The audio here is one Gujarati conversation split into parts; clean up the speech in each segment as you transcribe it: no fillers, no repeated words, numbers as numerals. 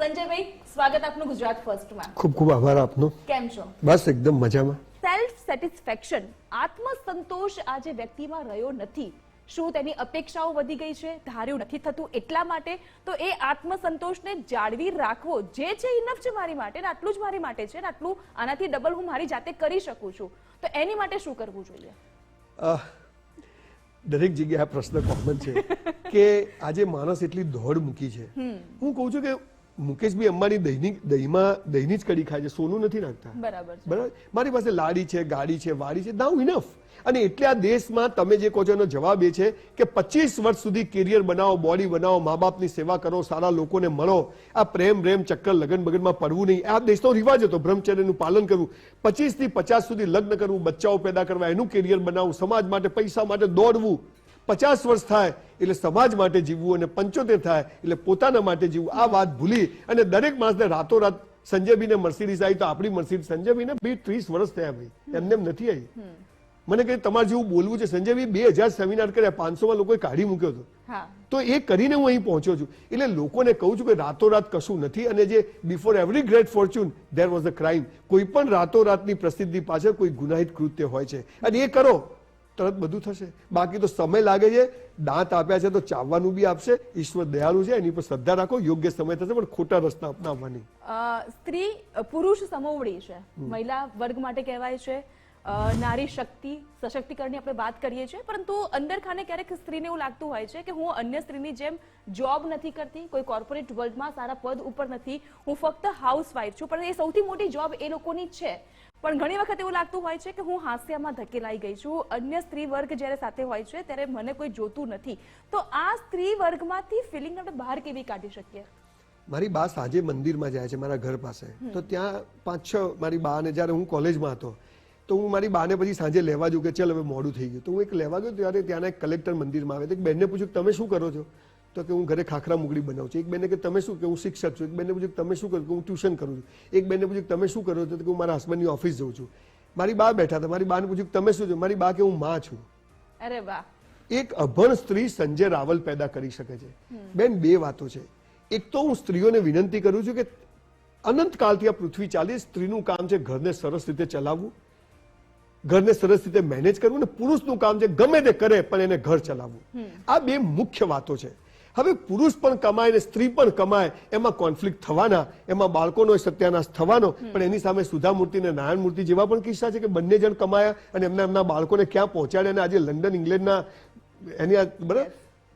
સંજયભાઈ, સ્વાગત આપનું ગુજરાત ફર્સ્ટમાં. ખૂબ ખૂબ આભાર આપનો. કેમ છો? બસ એકદમ મજામાં. સેલ્ફ સેટિસ્ફેક્શન, આત્મસંતોષ આજે વ્યક્તિમાં રહ્યો નથી. શું તેની અપેક્ષાઓ વધી ગઈ છે? ધાર્યું નથી થતું એટલા માટે? તો એ આત્મસંતોષને જાળવી રાખવો જે છે ઇનફ છે મારી માટે, ને આટલું જ મારી માટે છે, ને આટલું આનાથી ડબલ હું મારી જાતે કરી શકું છું. તો એની માટે શું કરવું જોઈએ? દરેક જગ્યાએ આ પ્રશ્ન કોમન છે કે આજે માણસ એટલી દોડ મૂકી છે. હું કહું છું કે મુકેશભાઈ અંબાણી દહીંની જ કડી ખાય છે, સોનું નથી નાખતા. બરાબર. મારી પાસે લાડી છે, ગાડી છે, વાડી છે, નાઉ ઇનફ. અને એટલે આ દેશમાં તમે જે કહો છો એનો જવાબ એ છે કે 25 વર્ષ સુધી કેરિયર બનાવો, બોડી બનાવો, મા બાપની સેવા કરો, સારા લોકોને મળો. આ પ્રેમ ચક્કર લગન બગનમાં પડવું નહીં. આ દેશનો રિવાજ હતો બ્રહ્મચર્યનું પાલન કરવું. 25 થી 50 સુધી લગ્ન કરવું, બચ્ચાઓ પેદા કરવા, એનું કેરિયર બનાવવું, સમાજ માટે પૈસા માટે દોડવું. 50 વર્ષ થાય એટલે સમાજ માટે જીવવું, અને 75 થાય એટલે પોતાના માટે જીવવું. આ વાત ભૂલી અને દરેક માણસને રાતોરાત સંજયભાઈને મર્સિડીઝ આવી તો આપણી મર્સિડીઝ, સંજયભાઈને 30 વર્ષ થયા ભાઈ, એમને એમ નથી આવી. મને કહે તમારે જેવું બોલવું છે. સંજયભાઈ 2000 સેમિનાર કર્યા, 500માં લોકોએ કાઢી મૂક્યો હતો. તો એ કરીને હું અહીં પહોંચ્યો છું. એટલે લોકોને કહું છું કે રાતોરાત કશું નથી. અને જે before every great Fortune there was a crime. કોઈ પણ રાતોરાતની પ્રસિદ્ધિ પાછળ કોઈ ગુનાહિત કૃત્ય હોય છે, અને એ કરો તરત બધું થશે. બાકી તો સમય લાગે છે. દાંત આપ્યા છે તો ચાવવાનું બી આપશે. ઈશ્વર દયાળુ છે, એની પર શ્રદ્ધા રાખો, યોગ્ય સમય થશે, પણ ખોટા રસ્તા અપનાવવાની. સ્ત્રી પુરુષ સમોવડી છે, મહિલા વર્ગ માટે કહેવાય છે. નારી શક્તિ, સશક્તિકરણની આપણે વાત કરીએ છીએ, પરંતુ અંદર ખાને ક્યારેક સ્ત્રીને એવું લાગતું હોય છે કે હું અન્ય સ્ત્રીની જેમ જોબ નથી કરતી, કોઈ કોર્પોરેટ વર્લ્ડમાં સારા પદ ઉપર નથી, હું ફક્ત હાઉસવાઇફ છું. પણ એ સૌથી મોટી જોબ એ લોકોની છે. પણ ઘણી વખત એવું લાગતું હોય છે કે હું હાસ્યમાં ધકેલાઈ ગઈ છું. અન્ય સ્ત્રી વર્ગ જ્યારે સાથે હોય છે ત્યારે મને કોઈ જોતું નથી. તો આ સ્ત્રી વર્ગમાંથી ફિલિંગ આપણે બહાર કેવી કાઢી શકીએ? મારી બા સાંજે મંદિરમાં જાય છે મારા ઘર પાસે. તો ત્યાં 5-6 મારી બાને, જ્યારે હું કોલેજમાં હતો તો હું મારી બાને પછી સાંજે લેવા જઉં કે ચાલ હવે મોડું થઈ ગયું. તો હું એક લેવા ગયો ત્યારે ત્યાંના એક કલેક્ટર મંદિરમાં આવે તો એક બેનને પૂછ્યું તમે શું કરો છો? તો કે હું ઘરે ખાખરા મુગડી બનાવું છું. એક બેને કે તમે શું? કે હું શિક્ષક છું. એક બેને પૂછ્યું તમે શું કરો? કે હું ટ્યુશન કરું છું. એક બેને પૂછ્યું તમે શું કરો છો? તો કે હું મારા હસબન્ડની ઓફિસ જઉં છું. મારી બા બેઠા હતા. મારી બાને પૂછ્યું તમે શું છો? મારી બા કે હું માં છું. અરે વાહ! એક અભણ સ્ત્રી સંજય રાવલ પેદા કરી શકે છે. બેન, બે વાતો છે. એક તો હું સ્ત્રીઓને વિનંતી કરું છું કે અનંત કાળથી આ પૃથ્વી ચાલી, સ્ત્રીનું કામ છે ઘરને સરસ રીતે ચલાવવું, ઘરને સરસ રીતે મેનેજ કરવું, ને પુરુષનું કામ છે ગમે તે કરે પણ એને ઘર ચલાવવું. આ બે મુખ્ય વાતો છે. હવે પુરુષ પણ કમાય ને સ્ત્રી પણ કમાય, એમાં કોન્ફ્લિક્ટ થવાના, એમાં બાળકોનો સત્યાનાશ થવાનો. પણ એની સામે સુધા મૂર્તિ અને નારાયણ મૂર્તિ જેવા પણ કિસ્સા છે કે બંને જણ કમાયા અને એમના બાળકોને ક્યાં પહોંચાડ્યા, અને આજે લંડન, ઇંગ્લેન્ડના એની બરાબર.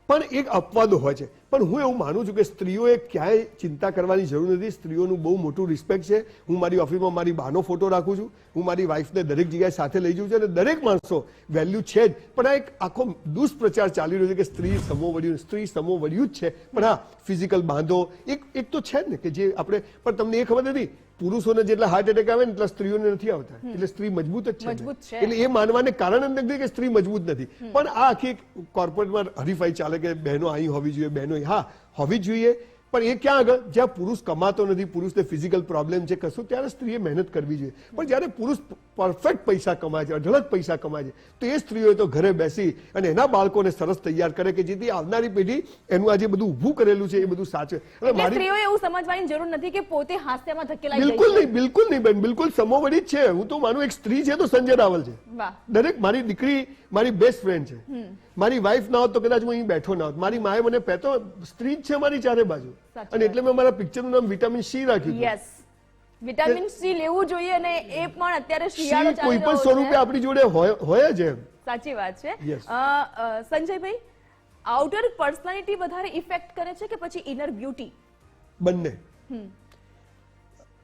પણ એક અપવાદો હોય છે. પણ હું એવું માનું છું કે સ્ત્રીઓએ ક્યાંય ચિંતા કરવાની જરૂર નથી. સ્ત્રીઓનું બહુ મોટું રિસ્પેક્ટ છે. હું મારી ઓફિસમાં મારી બાનો ફોટો રાખું છું. હું મારી વાઈફને દરેક જગ્યાએ સાથે લઈ જઉં છું, અને દરેક માણસો વેલ્યુ છે જ. પણ આ એક આખો દુષ્પ્રચાર ચાલી રહ્યો છે કે સ્ત્રી સમોવડ્યું, સ્ત્રી સમોવડ્યું જ છે. પણ હા, ફિઝિકલ બાંધો એક તો છે જ ને કે જે આપણે, પણ તમને એ ખબર નથી પુરુષોને જેટલા હાર્ટ એટેક આવે ને એટલા સ્ત્રીઓને નથી આવતા. એટલે સ્ત્રી મજબૂત જ છે. એટલે એ માનવાને કારણ જ નથી કે સ્ત્રી મજબૂત નથી. પણ આ આખી કોર્પોરેટમાં હરીફાઈ ચાલે કે બહેનો અહીં હોવી જોઈએ, બહેનો હા હોવી જોઈએ. પણ એ ક્યાં આગળ? જ્યાં પુરુષ કમાતો નથી, પુરુષને ફિઝિકલ પ્રોબ્લેમ છે કશું, ત્યારે સ્ત્રીએ મહેનત કરવી જોઈએ. પણ જ્યારે પુરુષ પરફેક્ટ પૈસા કમાય છે, અઢળક પૈસા કમાય છે, તો એ સ્ત્રીઓએ તો ઘરે બેસી અને એના બાળકોને સરસ તૈયાર કરે કે જેથી આવનારી પેઢી એનું આજે બધું ઊભું કરેલું છે એ બધું સાચે. સ્ત્રીઓએ એવું સમજવાની જરૂર નથી કે પોતે હાસ્યમાં ધકેલાઈ ગઈ છે. બિલકુલ નહીં, બિલકુલ નહીં બેન, બિલકુલ સમોવડી જ છે. હું તો માનું એક સ્ત્રી છે તો સંજય રાવલ છે. દરેક મારી દીકરી મારી બેસ્ટ ફ્રેન્ડ છે. મારી વાઈફ ના હોત તો કદાચ હું અહીં બેઠો ના હોત. મારી માએ મને પહેતો સ્ત્રી જ છે મારી ચારે બાજુ. અને એટલે મેં મારા પિક્ચરનું નામ વિટામિન સી રાખ્યું. યસ, વિટામિન સી લેવું જોઈએ, અને એ પણ અત્યારે શિયાળો ચાલી કોઈ પણ સ્વરૂપે આપણી જોડે હોય જ. એમ સાચી વાત છે. સંજયભાઈ, આઉટર પર્સનાલિટી વધારે ઇફેક્ટ કરે છે કે પછી ઇનર બ્યુટી? બંને.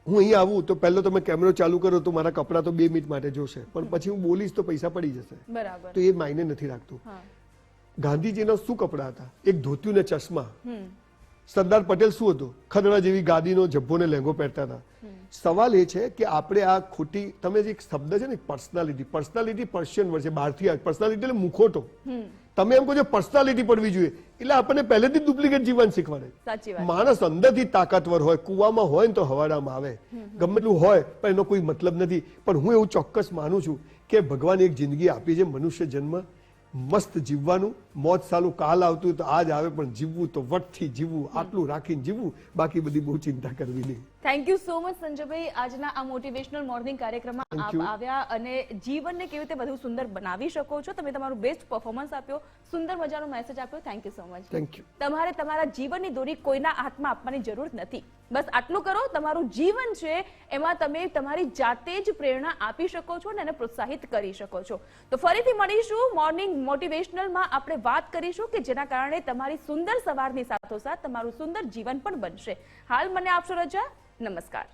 હું અહીં આવું તો પહેલો તમે કેમેરો ચાલુ કરો તો મારા કપડાં તો 2 મિનિટ માટે જોશે, પણ પછી હું બોલીશ તો પૈસા પડી જશે. બરાબર. તો એ માયને નથી રાખતું. ગાંધીજીના શું કપડા હતા? એક ધોતિયું ને ચશ્મા. સરદાર પટેલ શું હતું? ખદડા જેવી ગાદીનો જબ્બો ને લહેંગો પહેરતા હતા. સવાલ એ છે કે આપણે આ ખોટી, તમે જે શબ્દ છે ને પર્સનાલિટી, પર્સનાલિટી પર્શિયન વર્ડ છે, બહારથી આ પર્સનાલિટી એટલે મુખોટો. તમે એમ કહો છો પર્સનાલિટી પડવી જોઈએ, એટલે આપણને પહેલેથી ડુપ્લિકેટ જીવન શીખવાડે. માણસ અંદરથી તાકાતવર હોય, કુવામાં હોય ને તો હવાડામાં આવે, ગમે એટલું હોય પણ એનો કોઈ મતલબ નથી. પણ હું એવું ચોક્કસ માનું છું કે ભગવાન એક જિંદગી આપી છે, મનુષ્ય જન્મ મસ્ત જીવવાનું, મોત સાલું કાલ આવતું તો આજ આવે, પણ જીવવું તો વટથી જીવવું, આટલું રાખીને જીવવું, બાકી બધી બહુ ચિંતા કરવી નહીં. થેન્ક યુ સો મચ સંજયભાઈ, આજના આ મોટિવેશનલ મોર્નિંગ કાર્યક્રમમાં આપ આવ્યા અને જીવનને કેવી રીતે વધુ સુંદર બનાવી શકો છો, તમે તમારું બેસ્ટ પરફોર્મન્સ આપ્યો, સુંદર મજાનો મેસેજ આપ્યો. Thank you so much. Thank you. તમારે તમારા જીવનની દોરી કોઈના હાથમાં આપવાની જરૂર નથી. બસ આટલું કરો, તમારું જીવન છે એમાં તમે તમારી જાતે જ પ્રેરણા આપી શકો છો અને એને પ્રોત્સાહિત કરી શકો છો. તો ફરીથી મળીશું મોર્નિંગ મોટિવેશનલમાં. આપણે વાત કરીશું કે જેના કારણે તમારી સુંદર સવારની સાથોસાથ તમારું સુંદર જીવન પણ બનશે. હાલ મને આપશો રજા. નમસ્કાર.